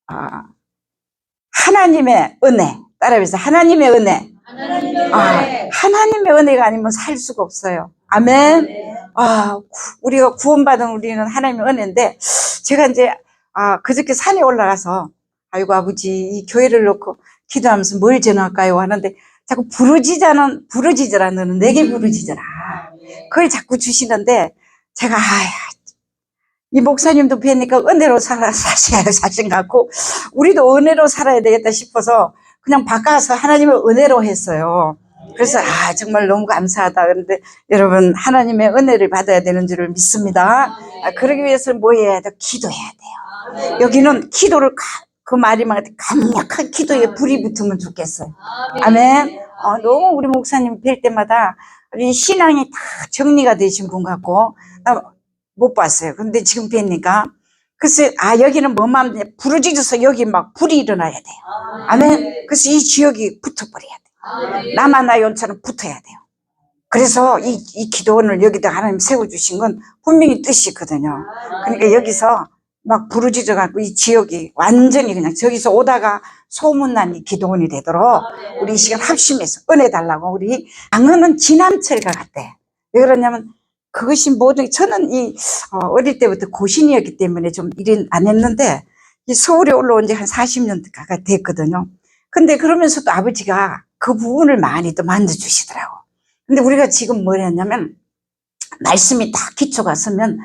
아, 하나님의 은혜. 따라해서 하나님의 은혜. 하나님의 은혜가 아니면 살 수가 없어요. 아멘. 우리가 구원받은 우리는 하나님의 은혜인데, 제가 이제 그저께 산에 올라가서 아이고 아버지 이 교회를 놓고 기도하면서 뭘 전할까요 하는데 자꾸 부르짖으라 너는 내게 부르짖으라 그걸 자꾸 주시는데, 제가 이 목사님도 뵈니까 은혜로 사셔야 사신 것 같고 우리도 은혜로 살아야 되겠다 싶어서 그냥 바꿔서 하나님의 은혜로 했어요. 그래서 정말 너무 감사하다. 그런데 여러분 하나님의 은혜를 받아야 되는 줄을 믿습니다. 그러기 위해서는 뭐 해야 돼요? 기도해야 돼요. 여기는 기도를 그 말이만 강력한 기도에 불이 붙으면 좋겠어요. 아멘. 너무 우리 목사님 뵐 때마다 우리 신앙이 다 정리가 되신 분 같고 나 못 봤어요. 근데 지금 뵈니까 글쎄 여기는 뭐만 부르짖어서 여기 막 불이 일어나야 돼요. 아멘. 그래서 이 지역이 붙어버려야 돼요. 남아나연처럼 붙어야 돼요. 그래서 이 기도원을 여기다 하나님 세워주신 건 분명히 뜻이 있거든요. 그러니까 여기서 막 부르짖어갖고 이 지역이 완전히 그냥 저기서 오다가 소문난 이 기도원이 되도록 우리 이 시간 합심해서 은혜 달라고. 우리 강은은 지남철과 같대. 왜 그러냐면 그것이 모든, 저는 어릴 때부터 고신이었기 때문에 좀 일은 안 했는데, 이 서울에 올라온 지 한 40년 가까이 됐거든요. 근데 그러면서도 아버지가 그 부분을 많이 또 만져주시더라고. 근데 우리가 지금 뭘 했냐면, 말씀이 딱 기초가 서면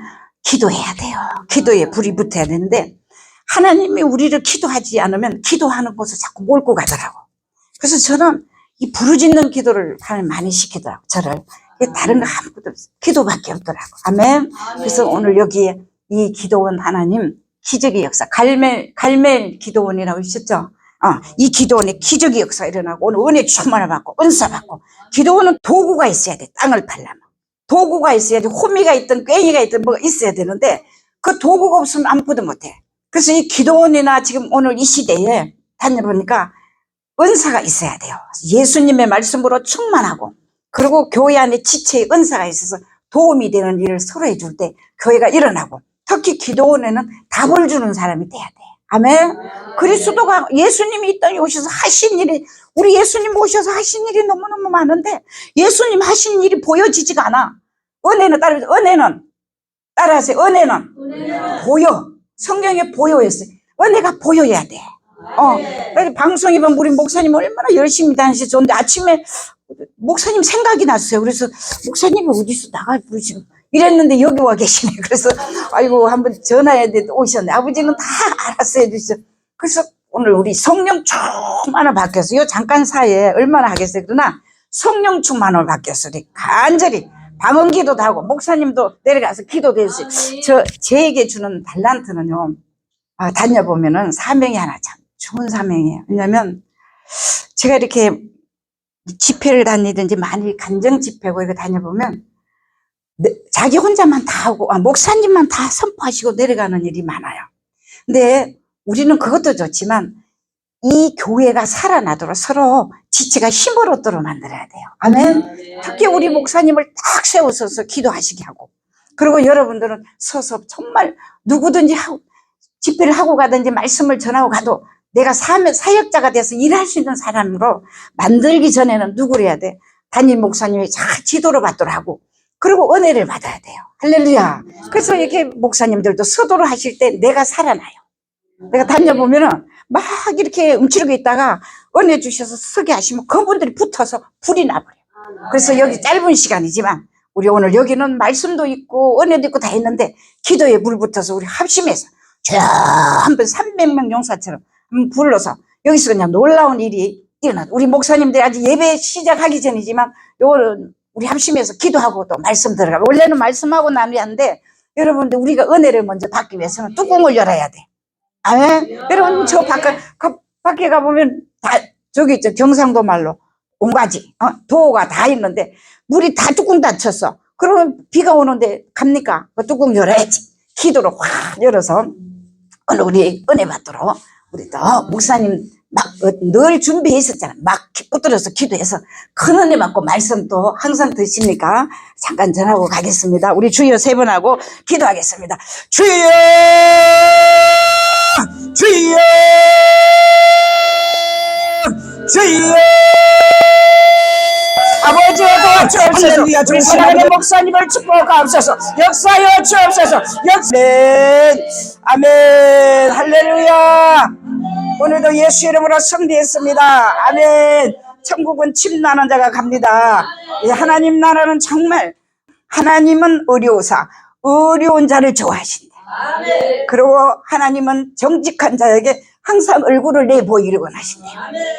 기도해야 돼요. 기도에 불이 붙어야 되는데, 하나님이 우리를 기도하지 않으면 기도하는 곳을 자꾸 몰고 가더라고. 그래서 저는 이 부르짖는 기도를 하나님 많이 시키더라고, 저를. 다른 거 아무것도 없어요. 기도밖에 없더라고. 아멘. 그래서 오늘 여기에 이 기도원 하나님 기적의 역사, 갈멜 기도원이라고 하셨죠? 이 기도원에 기적의 역사 일어나고 오늘 은혜 충만을 받고 은사 받고. 기도원은 도구가 있어야 돼. 땅을 팔려면 도구가 있어야지. 호미가 있든 괭이가 있든 뭐가 있어야 되는데 그 도구가 없으면 아무것도 못해. 그래서 이 기도원이나 지금 오늘 이 시대에 다녀보니까 은사가 있어야 돼요. 예수님의 말씀으로 충만하고, 그리고 교회 안에 지체의 은사가 있어서 도움이 되는 일을 서로 해줄 때 교회가 일어나고, 특히 기도원에는 답을 주는 사람이 돼야 돼. 아멘. 그리스도가 예수님이 이 땅에 오셔서 하신 일이, 우리 예수님 오셔서 하신 일이 너무너무 많은데 예수님 하신 일이 보여지지가 않아. 은혜는 따라하세요. 은혜는 보여. 성경에 보여했어요. 은혜가 보여야 돼. 방송에 보면 우리 목사님 얼마나 열심히 다니시 좋은데 아침에 목사님 생각이 났어요. 그래서 목사님이 어디서 나가 부르시고 이랬는데 여기 와 계시네. 그래서 아이고 한번 전화해야 돼. 오셨네. 아버지는 다 알아서 해주셨어요. 그래서 오늘 우리 성령 충만을 받겠어요. 잠깐 사이에 얼마나 하겠어요. 그러나 성령 충만을 받겠어요. 간절히 방언기도도 하고 목사님도 내려가서 기도도 해주세요. 제에게 주는 달란트는요, 다녀보면은 사명이 하나 참 좋은 사명이에요. 왜냐면 제가 이렇게 집회를 다니든지 많이 간정 집회고 이거 다녀보면 자기 혼자만 다 하고 목사님만 다 선포하시고 내려가는 일이 많아요. 근데 우리는 그것도 좋지만 이 교회가 살아나도록 서로 지체가 힘을 얻도록 만들어야 돼요. 아멘. 특히 우리 목사님을 딱 세워서서 기도하시게 하고, 그리고 여러분들은 서서 정말 누구든지 집회를 하고 가든지 말씀을 전하고 가도 내가 사역자가 돼서 일할 수 있는 사람으로 만들기 전에는 누구를 해야 돼? 담임 목사님이 잘 지도를 받도록 하고, 그리고 은혜를 받아야 돼요. 할렐루야. 그래서 이렇게 목사님들도 서도를 하실 때 내가 살아나요. 내가 다녀보면은 막 이렇게 움츠리고 있다가 은혜 주셔서 서게 하시면 그분들이 붙어서 불이 나버려요. 그래서 여기 짧은 시간이지만 우리 오늘 여기는 말씀도 있고 은혜도 있고 다 있는데 기도에 물 붙어서 우리 합심해서 한번 300명 용사처럼 한번 불러서 여기서 그냥 놀라운 일이 일어나. 우리 목사님들이 아직 예배 시작하기 전이지만 요거는 우리 합심해서 기도하고 또 말씀 들어가고, 원래는 말씀하고 나누야 하는데 여러분들 우리가 은혜를 먼저 받기 위해서는 뚜껑을 열어야 돼. 아멘. 여러분 저 밖에 가보면 다 저기 있죠. 경상도 말로 온가지 도가 다 있는데 물이 다 뚜껑 닫혔어. 그러면 비가 오는데 갑니까? 그 뚜껑 열어야지. 기도로 확 열어서 오늘 우리 은혜 받도록 우리 또 목사님 막 늘 준비해 있었잖아. 막 붙들어서 기도해서 큰 은혜 받고 말씀도 항상 드시니까 잠깐 전하고 가겠습니다. 우리 주여 3번 하고 기도하겠습니다. 주여 주여 주여 아버지여 도와주옵소서. 우리 사랑하는 목사님을 축복하옵소서. 역사여 주옵소서. 아멘 할렐루야. 오늘도 예수 이름으로 승리했습니다. 아멘. 천국은 침나는 자가 갑니다. 하나님 나라는 정말 하나님은 어려운 자를 좋아하신다. 그리고 하나님은 정직한 자에게 항상 얼굴을 내보이려고 하신대요.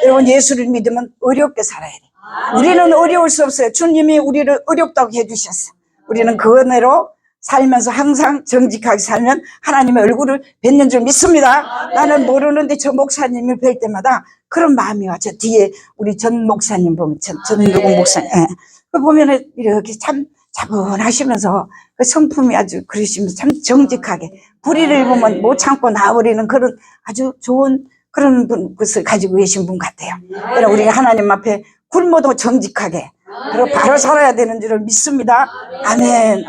여러분 예수를 믿으면 어렵게 살아야 돼요. 우리는 어려울 수 없어요. 주님이 우리를 어렵다고 해주셨어요. 우리는 그 은혜로 살면서 항상 정직하게 살면 하나님의 얼굴을 뵙는 줄 믿습니다. 나는 모르는데 저 목사님을 뵐 때마다 그런 마음이 와. 저 뒤에 우리 전 목사님 보면 전 누구 목사님 그 보면은 이렇게 참 차분하시면서 그 성품이 아주 그러시면서 참 정직하게 불의를 보면 못 참고 나와버리는 그런 아주 좋은 그런 것을 가지고 계신 분 같아요. 그러나 우리가 하나님 앞에 굶어도 정직하게 그리고 바로 살아야 되는 줄을 믿습니다. 아멘.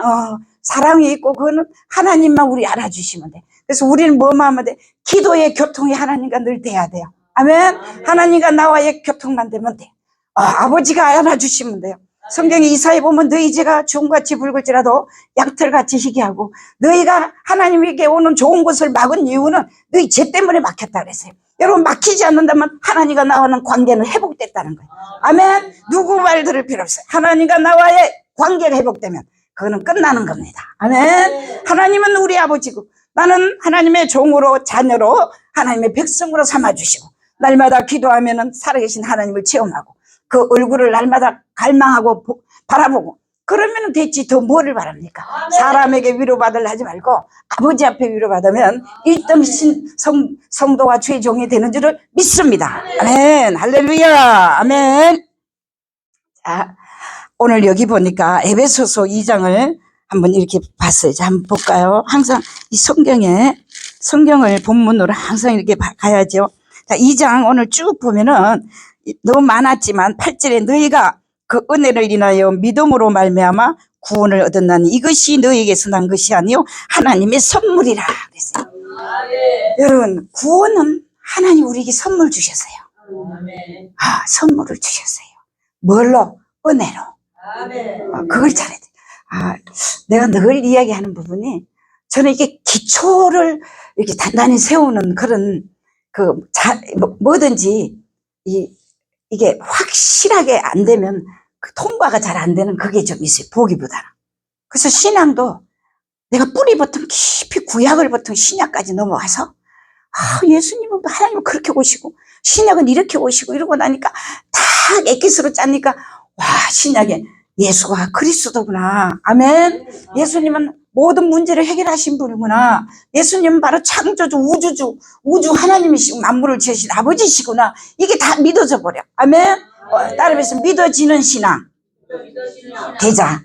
사랑이 있고 그거는 하나님만 우리 알아주시면 돼. 그래서 우리는 뭐만 하면 돼? 기도의 교통이 하나님과 늘 돼야 돼요. 아멘. 하나님과 나와의 교통만 되면 돼. 아버지가 알아주시면 돼요. 성경에 이사야 보면 너희 죄가 주홍같이 붉을지라도 양털같이 희게 하고 너희가 하나님에게 오는 좋은 것을 막은 이유는 너희 죄 때문에 막혔다 그랬어요. 여러분 막히지 않는다면 하나님과 나와는 관계는 회복됐다는 거예요. 아멘. 누구 말 들을 필요 없어요. 하나님과 나와의 관계가 회복되면 그거는 끝나는 겁니다. 아멘. 하나님은 우리 아버지고 나는 하나님의 종으로 자녀로 하나님의 백성으로 삼아주시고 날마다 기도하면은 살아계신 하나님을 체험하고 그 얼굴을 날마다 갈망하고 바라보고 그러면 됐지 더 뭐를 바랍니까? 사람에게 위로받으려 하지 말고 아버지 앞에 위로받으면 1등 성도와 주의 종이 되는 줄을 믿습니다. 아멘. 할렐루야. 아멘. 자, 오늘 여기 보니까 에베소서 2장을 한번 이렇게 봤어요. 자, 한번 볼까요? 항상 이 성경을 본문으로 항상 이렇게 가야죠. 자, 2장 오늘 쭉 보면은 너무 많았지만 8절에 너희가 그 은혜를 인하여 믿음으로 말미암아 구원을 얻었나니 이것이 너희에게서 난 것이 아니요 하나님의 선물이라 그랬어요. 여러분 구원은 하나님 우리에게 선물 주셨어요. 선물을 주셨어요. 뭘로? 은혜로. 그걸 잘해야 돼. 내가 늘 이야기하는 부분이 저는 이게 기초를 이렇게 단단히 세우는 그런 뭐든지 이게 확실하게 안 되면 그 통과가 잘 안 되는 그게 좀 있어요. 보기보다는. 그래서 신앙도 내가 뿌리부터 깊이 구약을부터 신약까지 넘어와서 예수님은 하나님은 그렇게 오시고 신약은 이렇게 오시고 이러고 나니까 다 엑기스로 짜니까 와 신약에 예수가 그리스도구나. 아멘. 예수님은 모든 문제를 해결하신 분이구나. 예수님은 바로 창조주 우주 하나님이시고 만물을 지으신 아버지시구나. 이게 다 믿어져 버려. 아멘. 따라해서 믿어지는 신앙 되자.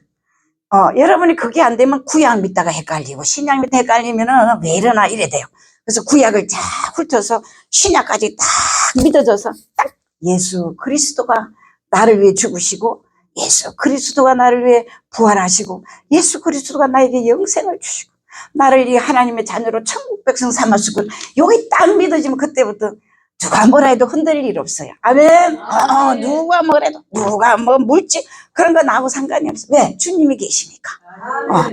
여러분이 그게 안 되면 구약 믿다가 헷갈리고 신약 믿다가 헷갈리면은 왜 이러나 이래 돼요. 그래서 구약을 쫙 훑어서 신약까지 딱 믿어져서 딱 예수 그리스도가 나를 위해 죽으시고 예수 그리스도가 나를 위해 부활하시고 예수 그리스도가 나에게 영생을 주시고 나를 이 하나님의 자녀로 천국 백성 삼았시고 여기 딱 믿어지면 그때부터 누가 뭐라 해도 흔들릴 일 없어요. 아멘. 누가 뭐래도 누가 뭐 물지 그런 거 나하고 상관이 없어. 왜? 주님이 계시니까.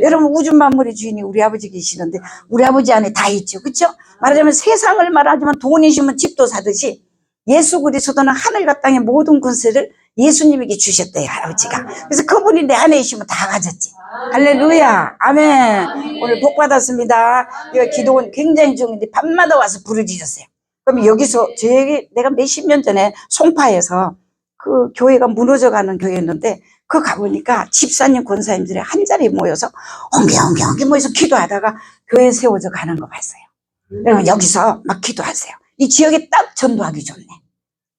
여러분 우주 만물의 주인이 우리 아버지 계시는데 우리 아버지 안에 다 있죠. 그렇죠? 말하자면 세상을 말하자면 돈 있으면 집도 사듯이 예수 그리스도는 하늘과 땅의 모든 권세를 예수님에게 주셨대요. 아버지가. 그래서 그분이 내 안에 있으면 다 가졌지. 할렐루야. 아멘. 오늘 복 받았습니다. 이거 기도원 굉장히 중요한데 밤마다 와서 부르짖었어요. 그럼 여기서 내가 몇십 년 전에 송파에서 그 교회가 무너져가는 교회였는데 그 가보니까 집사님 권사님들이 한 자리에 모여서 엉경엉경 모여서 기도하다가 교회 세워져 가는 거 봤어요. 그러면 여기서 막 기도하세요. 이 지역에 딱 전도하기 좋네.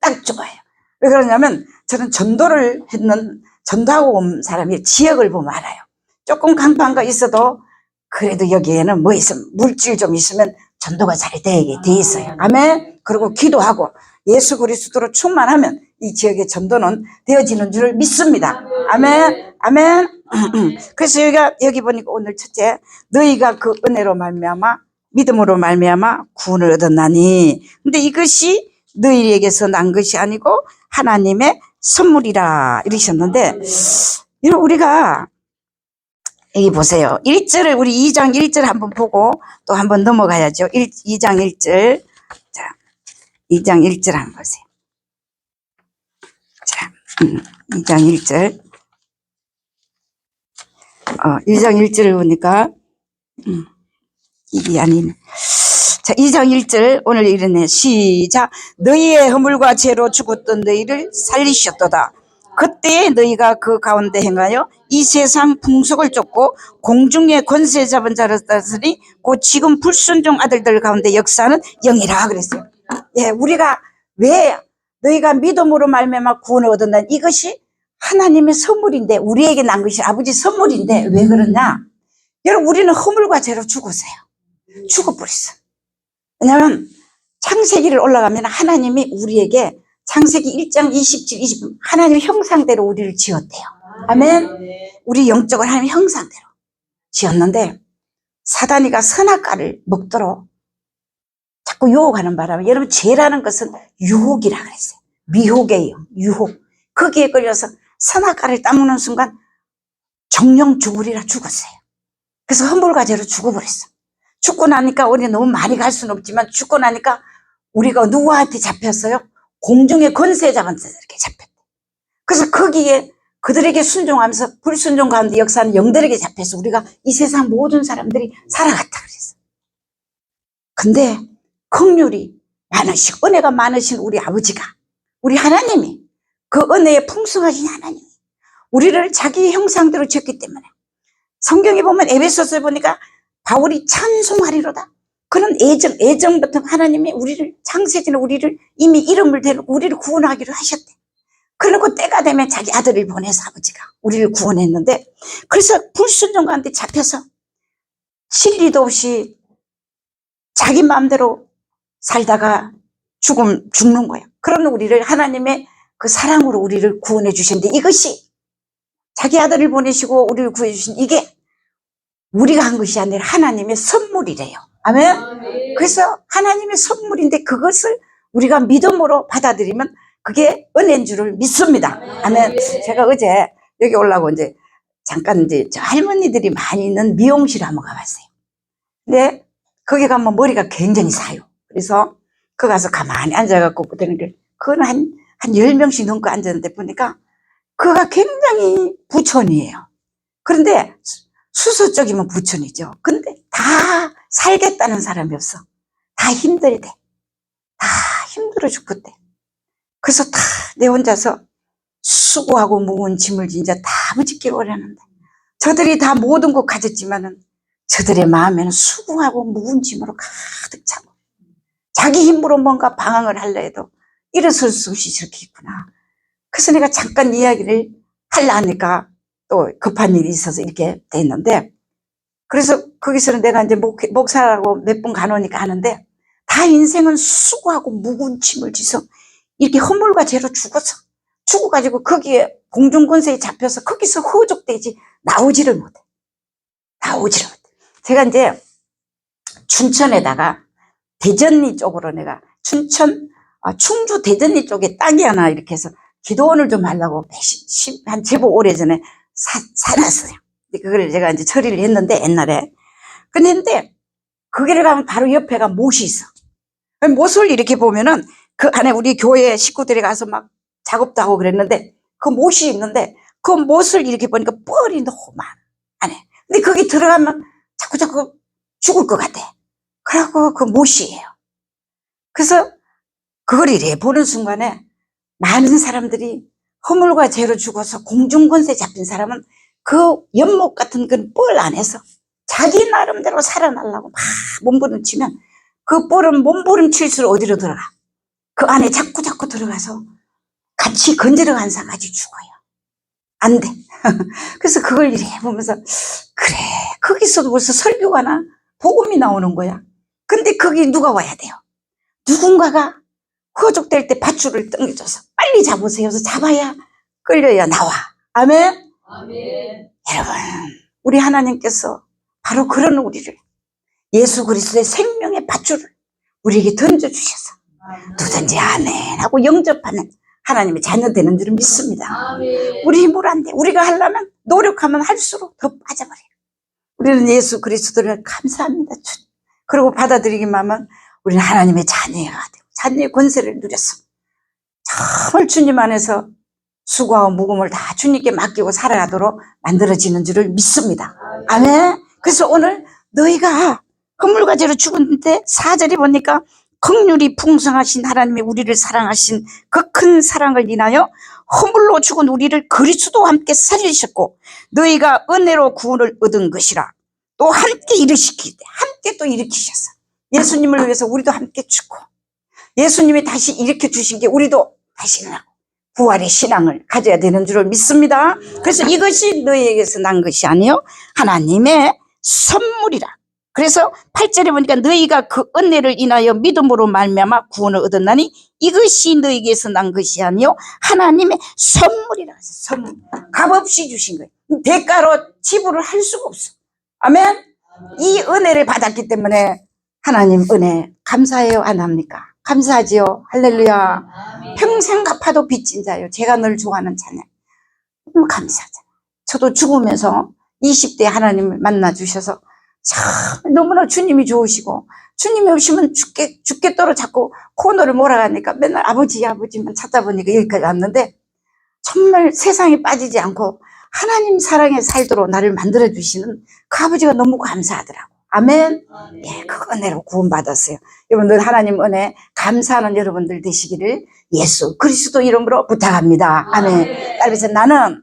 딱 좋아요. 왜 그러냐면 저는 전도하고 온 사람이 지역을 보면 알아요. 조금 강판가 있어도 그래도 여기에는 뭐 있으면 물질 좀 있으면 전도가 잘 되게 돼 있어요. 아멘. 그리고 기도하고 예수 그리스도로 충만하면 이 지역의 전도는 되어지는 줄 믿습니다. 아멘. 아멘. 그래서 여기 보니까 오늘 첫째 너희가 그 은혜로 말미암아 믿음으로 말미암아 구원을 얻었나니 근데 이것이 너희에게서 난 것이 아니고 하나님의 선물이라 이러셨는데, 여러분 우리가 여기 보세요. 1절을 우리 2장 1절 한번 보고 또 한번 넘어가야죠. 2장 1절. 자, 2장 1절 한번 보세요. 자, 2장 1절. 2장 1절을 보니까 이게 아니네. 자, 2장 1절 오늘 이르네. 시작. 너희의 허물과 죄로 죽었던 너희를 살리셨도다. 그때 너희가 그 가운데 행하여 이 세상 풍속을 쫓고 공중의 권세 잡은 자를 따르니 곧 지금 불순종 아들들 가운데 역사하는 영이라 그랬어요. 예, 우리가 왜 너희가 믿음으로 말미암아 구원을 얻었나, 이것이 하나님의 선물인데, 우리에게 난 것이 아버지 선물인데 왜 그러냐? 여러분 우리는 허물과 죄로 죽었어요. 죽어버렸어. 왜냐하면 창세기를 올라가면 하나님이 우리에게 창세기 1장 27, 20 하나님 형상대로 우리를 지었대요. 아멘. 우리 영적으로 하나님 형상대로 지었는데 사단이가 선악과를 먹도록 자꾸 유혹하는 바람에, 여러분 죄라는 것은 유혹이라 그랬어요. 미혹이에요. 유혹. 거기에 걸려서 선악과를 따먹는 순간 정령 죽으리라 죽었어요. 그래서 허물과 죄로 죽어버렸어. 죽고 나니까 우리가 너무 많이 갈 수는 없지만, 죽고 나니까 우리가 누구한테 잡혔어요? 공중의 권세 잡은 자들에게 잡혔대. 그래서 거기에 그들에게 순종하면서 불순종 가운데 역사하는 영들에게 잡혀서 우리가 이 세상 모든 사람들이 살아갔다 그랬어. 근데 긍휼이 많으시고 은혜가 많으신 우리 아버지가, 우리 하나님이, 그 은혜에 풍성하신 하나님이 우리를 자기 형상대로 지었기 때문에, 성경에 보면 에베소서에 보니까 바울이 찬송하리로다. 그런 애정부터 하나님이 우리를, 창세전에 우리를 이미 이름을 대놓고 우리를 구원하기로 하셨대. 그러고 때가 되면 자기 아들을 보내서 아버지가 우리를 구원했는데, 그래서 불순종 가운데 잡혀서 진리도 없이 자기 마음대로 살다가 죽는 거예요. 그런 우리를 하나님의 그 사랑으로 우리를 구원해 주셨는데, 이것이 자기 아들을 보내시고 우리를 구해 주신 이게 우리가 한 것이 아니라 하나님의 선물이래요. 아멘. 그래서 하나님의 선물인데 그것을 우리가 믿음으로 받아들이면 그게 은혜인 줄을 믿습니다. 아멘. 제가 어제 여기 올라오고 이제 잠깐 이제 저 할머니들이 많이 있는 미용실에 한번 가봤어요. 근데 거기 가면 머리가 굉장히 사요. 그래서 거기 가서 가만히 앉아갖고 보더니 그건 한 10명씩 넘고 앉았는데 보니까 그가 굉장히 부천이에요. 그런데 수소적이면 부천이죠. 근데 다 살겠다는 사람이 없어. 다 힘들대. 다 힘들어 죽겠대. 그래서 다 내 혼자서 수고하고 무거운 짐을 진짜 다 부짓기로 하려는데, 저들이 다 모든 것 가졌지만은 저들의 마음에는 수고하고 무거운 짐으로 가득 차고, 자기 힘으로 뭔가 방황을 하려 해도 일어설 수 없이 저렇게 있구나. 그래서 내가 잠깐 이야기를 하려 하니까 또 급한 일이 있어서 이렇게 됐는데, 그래서 거기서는 내가 이제 목사라고 몇 번 가놓으니까 하는데, 다 인생은 수고하고 무거운 짐을 지서 이렇게 허물과 죄로 죽어가지고 거기에 공중권세에 잡혀서 거기서 허족되지 나오지를 못해. 제가 이제 춘천에다가 대전리 쪽으로 내가 충주 대전리 쪽에 땅이 하나 이렇게 해서 기도원을 좀 하려고 한 제법 오래전에 사놨어요. 그걸 제가 이제 처리를 했는데, 옛날에. 근데 거기를 가면 바로 옆에가 못이 있어. 못을 이렇게 보면은 그 안에 우리 교회 식구들이 가서 막 작업도 하고 그랬는데, 그 못이 있는데 그 못을 이렇게 보니까 뻘이 너무 많아, 안에. 근데 거기 들어가면 자꾸 죽을 것 같아. 그러고 그 못이에요. 그래서 그걸 이래 보는 순간에 많은 사람들이 허물과 죄로 죽어서 공중권세 잡힌 사람은 그 연못 같은 그 뻘 안에서 자기 나름대로 살아나려고 막 몸부림치면 그 뻘은 몸부림칠수록 어디로 들어가? 그 안에 자꾸 들어가서 같이 건드려 간 사람까지 죽어요. 안 돼. 그래서 그걸 이래 보면서, 그래, 거기서도 벌써 설교가나 복음이 나오는 거야. 근데 거기 누가 와야 돼요? 누군가가 허족될 때 밧줄을 당겨줘서 빨리 잡으세요. 그래서 잡아야 끌려야 나와. 아멘? 아멘. 여러분, 우리 하나님께서 바로 그런 우리를, 예수 그리스도의 생명의 밧줄을 우리에게 던져주셔서 누든지 아멘 하고 영접하는 하나님의 자녀 되는 줄을 믿습니다. 우리 힘으로 안 돼. 우리가 하려면 노력하면 할수록 더 빠져버려요. 우리는 예수 그리스도를 감사합니다. 그리고 받아들이기만 하면 우리는 하나님의 자녀가 되고 자녀의 권세를 누렸어. 정말 주님 안에서 수고와 무거움을 다 주님께 맡기고 살아가도록 만들어지는 줄을 믿습니다. 아멘. 그래서 오늘 너희가 허물과제로 죽었는데 4절에 보니까 긍휼이 풍성하신 하나님이 우리를 사랑하신 그 큰 사랑을 인하여 허물로 죽은 우리를 그리스도와 함께 살리셨고 너희가 은혜로 구원을 얻은 것이라. 또 함께 일으키되 함께 또 일으키셨어. 예수님을 위해서 우리도 함께 죽고 예수님이 다시 일으켜 주신 게 우리도 다시는 부활의 신앙을 가져야 되는 줄을 믿습니다. 그래서 이것이 너희에게서 난 것이 아니요 하나님의 선물이라. 그래서 8절에 보니까 너희가 그 은혜를 인하여 믿음으로 말미암아 구원을 얻었나니 이것이 너희에게서 난 것이 아니요 하나님의 선물이라. 선물. 값없이 주신 거예요. 대가로 지불을 할 수가 없어. 아멘. 이 은혜를 받았기 때문에 하나님 은혜 감사해요 안 합니까? 감사하지요. 할렐루야. 평생 갚아도 빚진 자요. 제가 늘 좋아하는 찬양. 너무 감사하잖아요. 저도 죽으면서 20대에 하나님을 만나 주셔서 참 너무나 주님이 좋으시고 주님이 오시면 죽겠도록 자꾸 코너를 몰아가니까 맨날 아버지만 찾아보니까 여기까지 왔는데 정말 세상에 빠지지 않고 하나님 사랑에 살도록 나를 만들어주시는 그 아버지가 너무 감사하더라고. 아멘. 예, 그 은혜로 구원받았어요. 여러분들 하나님 은혜 감사하는 여러분들 되시기를 예수 그리스도 이름으로 부탁합니다. 아멘. 따라서 나는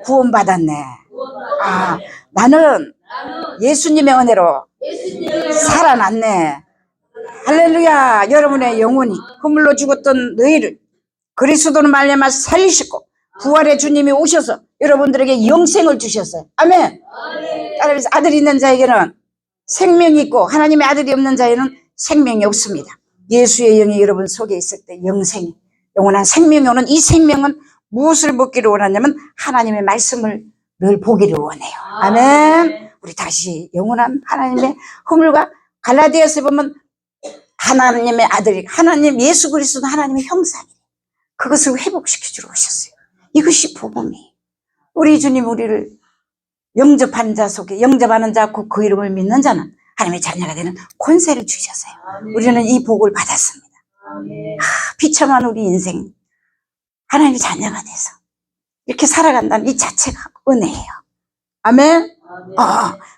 구원받았네. 나는 예수님의 은혜로 살아났네. 할렐루야. 여러분의 영혼이 허물로 죽었던 너희를 그리스도는 말미암아 살리시고 부활의 주님이 오셔서 여러분들에게 영생을 주셨어요. 아멘. 따라서 아들이 있는 자에게는 생명이 있고 하나님의 아들이 없는 자에는 생명이 없습니다. 예수의 영이 여러분 속에 있을 때 영생이 영원한 생명이 오는 이 생명은 무엇을 먹기를 원하냐면 하나님의 말씀을 늘 보기를 원해요. 아멘. 우리 다시 영원한 하나님의 허물과 갈라디아서에 보면 하나님의 아들이 하나님 예수 그리스도는 하나님의 형상이에요. 그것을 회복시켜 주러 오셨어요. 이것이 복음이에요. 우리 주님 우리를 영접하는 자 속에 영접하는 자 곧 그 이름을 믿는 자는 하나님의 자녀가 되는 권세를 주셨어요. 우리는 이 복을 받았습니다. 비참한 우리 인생 하나님의 자녀가 돼서 이렇게 살아간다는 이 자체가 은혜예요. 아멘.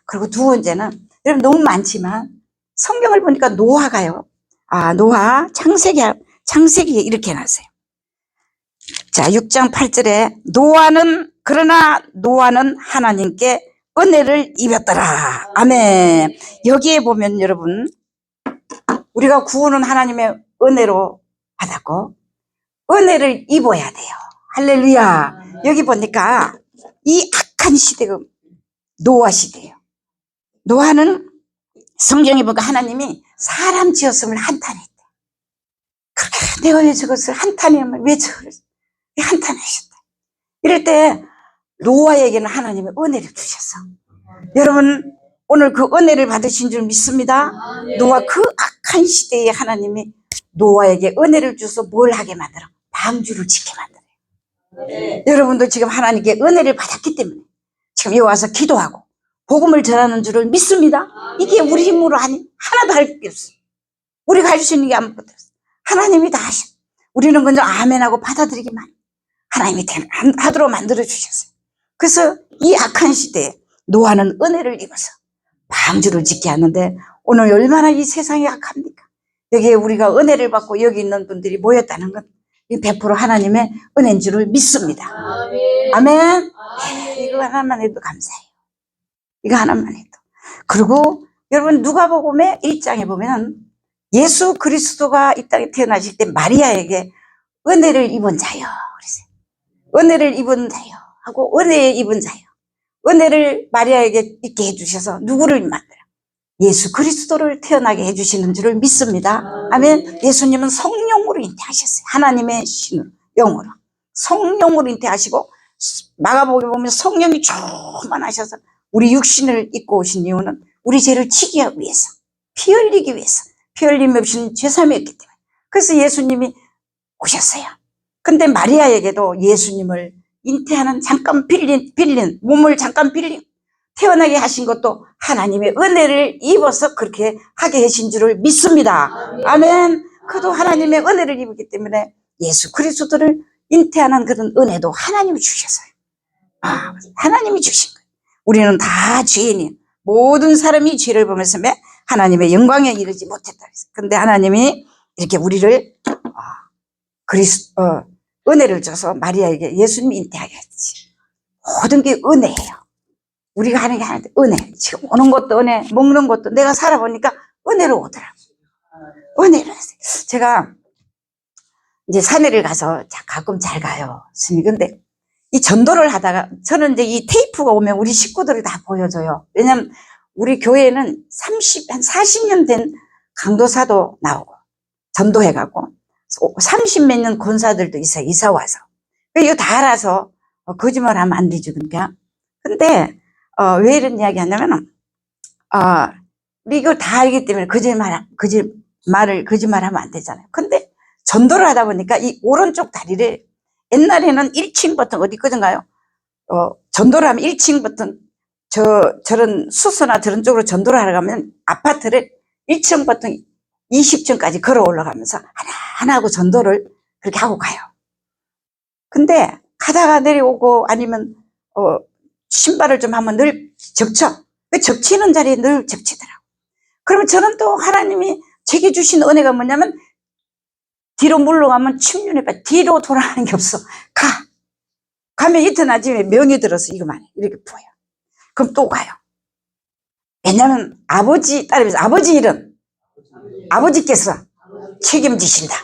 그리고 두 번째는 여러분 너무 많지만 성경을 보니까 노아가요. 노아 창세기에 이렇게 해놨어요. 자, 6장 8절에 그러나 노아는 하나님께 은혜를 입었더라. 아멘. 여기에 보면 여러분 우리가 구원은 하나님의 은혜로 받았고 은혜를 입어야 돼요. 할렐루야. 여기 보니까 이 악한 시대가 노아 시대예요. 노아는 성경에 보니까 하나님이 사람 지었음을 한탄했대. 그렇게 내가 왜 저것을 한탄하면 왜 저걸 한탄하셨다. 이럴 때 노아에게는 하나님의 은혜를 주셨어. 여러분 오늘 그 은혜를 받으신 줄 믿습니다. 노아 그 악한 시대에 하나님이 노아에게 은혜를 주서 뭘 하게 만들어? 방주를 짓게 만들어요. 여러분도 지금 하나님께 은혜를 받았기 때문에 지금 여기 와서 기도하고 복음을 전하는 줄을 믿습니다. 이게 우리 힘으로 하나도 할 게 없어. 우리가 할 수 있는 게 아무것도 없어. 하나님이 다 하셔. 우리는 먼저 아멘하고 받아들이기만 하나님이 하도록 만들어 주셨어요. 그래서 이 악한 시대에 노아는 은혜를 입어서 방주를 짓게 하는데 오늘 얼마나 이 세상이 악합니까? 여기에 우리가 은혜를 받고 여기 있는 분들이 모였다는 건 100% 하나님의 은혜인 줄을 믿습니다. 아멘. 이거 하나만 해도 감사해요. 이거 하나만 해도. 그리고 여러분 누가복음의 1장에 보면 예수 그리스도가 이 땅에 태어나실 때 마리아에게 은혜를 입은 자요. 그래서 은혜를 입은 자요 하고 은혜에 입은 자요. 은혜를 마리아에게 있게 해주셔서 누구를 만들어? 예수 그리스도를 태어나게 해주시는 줄을 믿습니다. 아멘. 예수님은 성령으로 잉태하셨어요. 하나님의 신으로, 영으로. 성령으로 잉태하시고 마가복음에 보면 성령이 충만하셔서 우리 육신을 입고 오신 이유는 우리 죄를 지기 위해서, 피 흘리기 위해서. 피 흘림이 없이는 죄삼이었기 때문에. 그래서 예수님이 오셨어요. 근데 마리아에게도 예수님을 잉태하는 잠깐 빌린 몸을 잠깐 빌린 태어나게 하신 것도 하나님의 은혜를 입어서 그렇게 하게 하신 줄을 믿습니다. 아멘. 그도 하나님의 은혜를 입었기 때문에 예수 그리스도를 잉태하는 그런 은혜도 하나님이 주셨어요. 하나님이 주신 거예요. 우리는 다 죄인이에요. 모든 사람이 죄를 범했으며 하나님의 영광에 이르지 못했다. 그런데 하나님이 이렇게 우리를 은혜를 줘서 마리아에게 예수님이 잉태하게 했지. 모든 게 은혜예요. 우리가 하는 게 하나인데 은혜. 지금 오는 것도 은혜, 먹는 것도 내가 살아보니까 은혜로 오더라고. 은혜로 했어요. 제가 이제 산에를 가서 가끔 잘 가요. 근데 이 전도를 하다가 저는 이제 이 테이프가 오면 우리 식구들이 다 보여줘요. 왜냐면 우리 교회에는 한 40년 된 강도사도 나오고 전도해가고 30몇 년 권사들도 있어요. 이사 와서. 이거 다 알아서 거짓말 하면 안 되죠. 그러니까. 근데 왜 이런 이야기 하냐면은 우리 이거 다 알기 때문에 거짓말하면 안 되잖아요. 근데 전도를 하다 보니까 이 오른쪽 다리를 옛날에는 1층부터 어디 거든가요? 전도를 하면 1층부터 저런 수서나 저런 쪽으로 전도를 하러 가면 아파트를 1층부터 20층까지 걸어 올라가면서 하나 하고 전도를 그렇게 하고 가요. 근데 가다가 내려오고 아니면 신발을 좀 하면 늘 적쳐. 그 적치는 자리에 늘 적치더라고. 그러면 저는 또 하나님이 제게 주신 은혜가 뭐냐면 뒤로 물러가면 침륜에 빠져. 뒤로 돌아가는 게 없어. 가면 이튿 아침에 명이 들어서 이거만 해. 이렇게 보여. 그럼 또 가요. 왜냐면 아버지 따르면서 아버지 일은 아버지께서 책임지신다.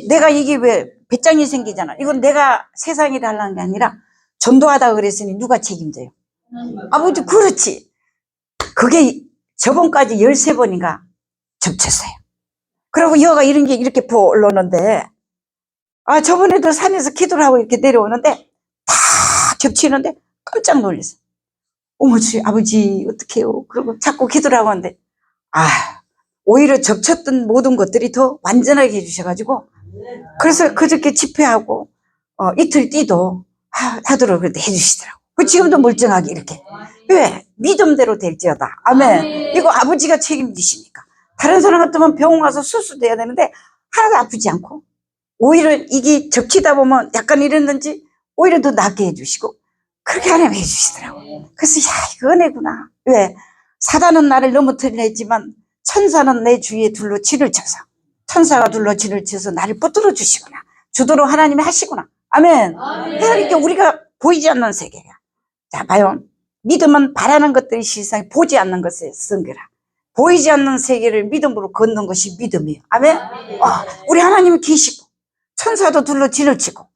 내가 이게 왜 배짱이 생기잖아. 이건 내가 세상에 달라는 게 아니라 전도하다가 그랬으니 누가 책임져요? 아버지. 그렇지. 그게 저번까지 13번인가 접쳤어요. 그리고 여가 이런 게 이렇게 부어 올라오는데 저번에도 산에서 기도를 하고 이렇게 내려오는데 다 겹치는데 깜짝 놀랐어. 어머지 아버지 어떡해요. 그리고 자꾸 기도를 하고 하는데 오히려 접쳤던 모든 것들이 더 완전하게 해주셔가지고 그래서 그저께 집회하고 이틀 뛰도 하도록 그렇게 해주시더라고. 지금도 멀쩡하게 이렇게. 왜? 믿음대로 될지어다. 아멘. 이거 아버지가 책임지시니까. 다른 사람 같으면 병원 가서 수술돼야 되는데 하나도 아프지 않고 오히려 이게 적히다 보면 약간 이랬는지 오히려 더 낫게 해주시고 그렇게 하나님 해주시더라고. 그래서 이거 은혜구나. 왜? 사단은 나를 넘어뜨리려 했지만 천사는 내 주위에 둘러 진을 쳐서 천사가 둘러 진을 쳐서 나를 붙들어 주시구나. 주도록 하나님이 하시구나. 아멘. 그러니까 우리가 보이지 않는 세계야. 자, 봐요. 믿음은 바라는 것들이 실상에 보지 않는 것에 쓴 거라. 보이지 않는 세계를 믿음으로 걷는 것이 믿음이에요. 아멘. 우리 하나님이 계시고 천사도 둘러 진을 치고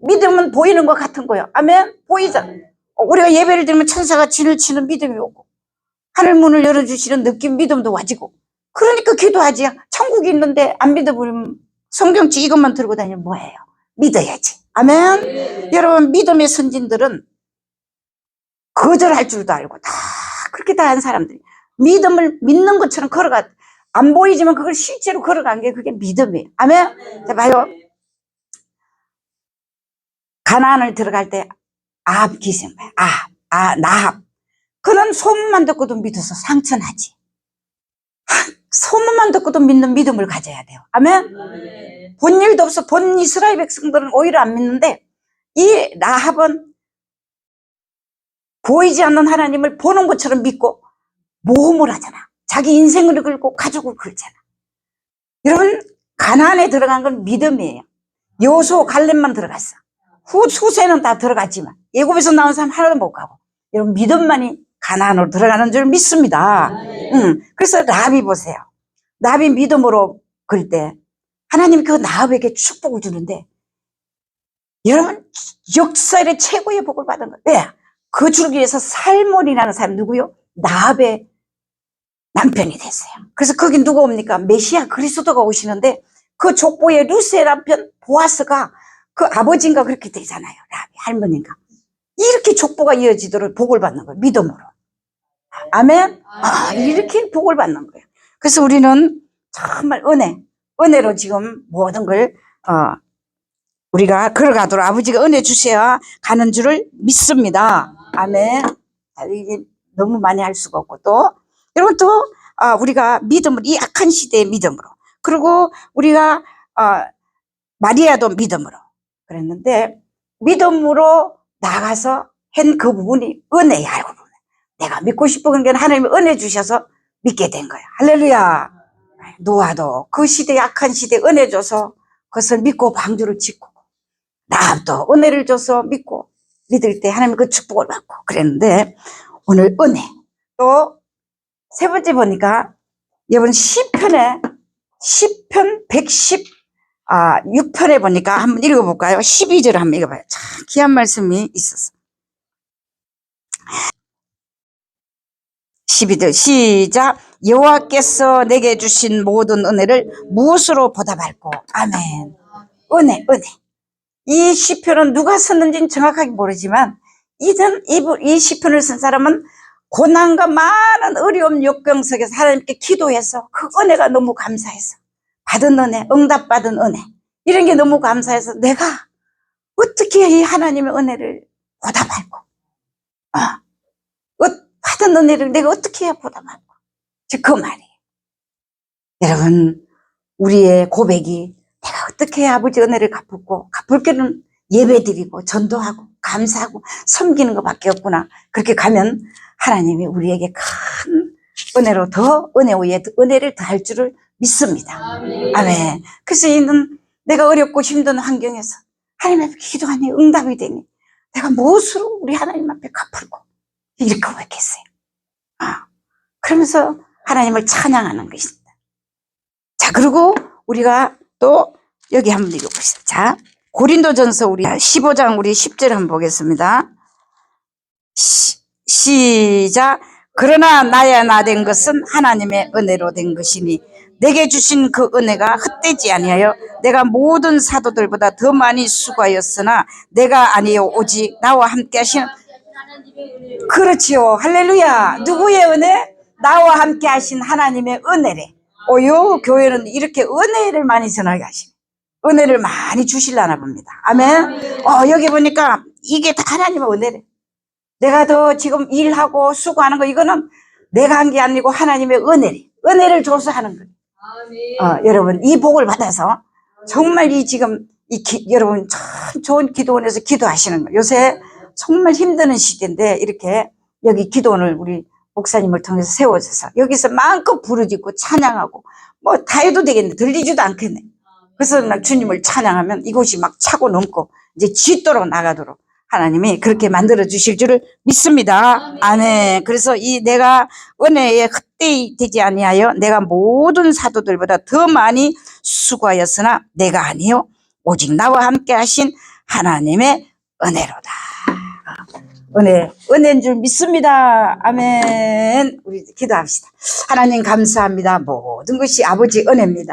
믿음은 보이는 것 같은 거예요. 아멘. 보이자. 우리가 예배를 드리면 천사가 진을 치는 믿음이 오고 하늘 문을 열어주시는 느낌 믿음도 와지고 그러니까 기도하지. 천국이 있는데 안 믿어버리면 성경책 이것만 들고 다니면 뭐예요? 믿어야지. 아멘. 여러분 믿음의 선진들은 거절할 줄도 알고 다 그렇게 다 한 사람들이 믿음을 믿는 것처럼 걸어가 안 보이지만 그걸 실제로 걸어간 게 그게 믿음이에요. 아멘. 자 봐요. 가나안을 들어갈 때 아합 기생 나합 그는 소문만 듣고도 믿어서 상천하지. 소문만 듣고도 믿는 믿음을 가져야 돼요. 아멘. 본 일도 없어. 본 이스라엘 백성들은 오히려 안 믿는데 이 라합은 보이지 않는 하나님을 보는 것처럼 믿고 모험을 하잖아. 자기 인생을 걸고 가족을 걸잖아. 여러분 가나안에 들어간 건 믿음이에요. 여호수아 갈렙만 들어갔어. 후세는 다 들어갔지만 애굽에서 나온 사람 하나도 못 가고 여러분 믿음만이 가나안으로 들어가는 줄 믿습니다. 그래서 라합이 보세요. 라합이 믿음으로 걸 때 하나님이 그 라합에게 축복을 주는데 여러분 역사의 최고의 복을 받은 거예요. 왜? 그 줄기에서 살몬이라는 사람 누구요? 라합의 남편이 됐어요. 그래서 거기 누가 옵니까? 메시아 그리스도가 오시는데 그 족보의 루스의 남편 보아스가 그 아버지인가 그렇게 되잖아요. 라합이 할머니인가. 이렇게 족보가 이어지도록 복을 받는 거예요. 믿음으로. 아멘. 이렇게 복을 받는 거예요. 그래서 우리는 정말 은혜. 은혜로 지금 모든 걸 우리가 걸어가도록 아버지가 은혜 주셔야 가는 줄을 믿습니다. 아멘. 이게 너무 많이 할 수가 없고 또 여러분 또 우리가 믿음을 이 악한 시대의 믿음으로 그리고 우리가 마리아도 믿음으로 그랬는데 믿음으로 나가서 한 그 부분이 은혜야. 알고 보면 내가 믿고 싶은 게 하나님이 은혜 주셔서 믿게 된 거야. 할렐루야. 노아도 그 시대의 악한 시대에 은혜 줘서 그것을 믿고 방주를 짓고 나도 은혜를 줘서 믿고 믿을 때 하나님 그 축복을 받고 그랬는데 오늘 은혜 또 세 번째 보니까 이번 시편 116편에 보니까 한번 읽어볼까요? 12절 한번 읽어봐요. 참 귀한 말씀이 있었어. 12절 시작. 여호와께서 내게 주신 모든 은혜를 무엇으로 보답할꼬. 아멘. 은혜. 이 시편은 누가 썼는지는 정확하게 모르지만 이 시편을 쓴 사람은 고난과 많은 어려움 역경 속에서 하나님께 기도해서 그 은혜가 너무 감사해서 받은 은혜, 응답받은 은혜 이런 게 너무 감사해서 내가 어떻게 이 하나님의 은혜를 보답할꼬. 받은 은혜를 내가 어떻게 해야 보답할꼬. 즉 그 말이에요. 여러분 우리의 고백이 내가 어떻게 해야 아버지 은혜를 갚을꼬. 갚을 게는 예배드리고 전도하고 감사하고 섬기는 것밖에 없구나. 그렇게 가면 하나님이 우리에게 큰 은혜로 더 은혜 위에 은혜를 더할 줄을 믿습니다. 아멘. 그래서 이는 내가 어렵고 힘든 환경에서 하나님 앞에 기도하니 응답이 되니 내가 무엇으로 우리 하나님 앞에 갚을꼬. 이렇게 고백했어요. 그러면서 하나님을 찬양하는 것입니다. 자, 그리고 우리가 또 여기 한번 읽어보시죠. 자, 고린도전서 우리 15장 우리 10절 한번 보겠습니다. 시작. 그러나 나야 나 된 것은 하나님의 은혜로 된 것이니 내게 주신 그 은혜가 헛되지 아니하여 내가 모든 사도들보다 더 많이 수고하였으나 내가 아니요 오직 나와 함께 하신 그렇지요. 할렐루야. 누구의 은혜? 나와 함께 하신 하나님의 은혜래. 요 교회는 이렇게 은혜를 많이 전하게 하시네. 은혜를 많이 주실라나 봅니다. 아멘. 여기 보니까 이게 다 하나님의 은혜래. 내가 더 지금 일하고 수고하는 거 이거는 내가 한 게 아니고 하나님의 은혜래. 은혜를 줘서 하는 거예요. 여러분 이 복을 받아서 정말 여러분 참 좋은 기도원에서 기도하시는 거예요. 요새 정말 힘드는 시대인데 이렇게 여기 기도원을 우리 목사님을 통해서 세워져서 여기서 마음껏 부르짖고 찬양하고 뭐 다 해도 되겠네. 들리지도 않겠네. 그래서 막 주님을 찬양하면 이곳이 막 차고 넘고 이제 짖도록 나가도록 하나님이 그렇게 만들어 주실 줄을 믿습니다. 아멘. 그래서 내가 은혜에 헛되이 되지 아니하여 내가 모든 사도들보다 더 많이 수고하였으나 내가 아니요 오직 나와 함께 하신 하나님의 은혜로다. 은혜인 줄 믿습니다. 아멘. 우리 기도합시다. 하나님 감사합니다. 모든 것이 아버지 은혜입니다.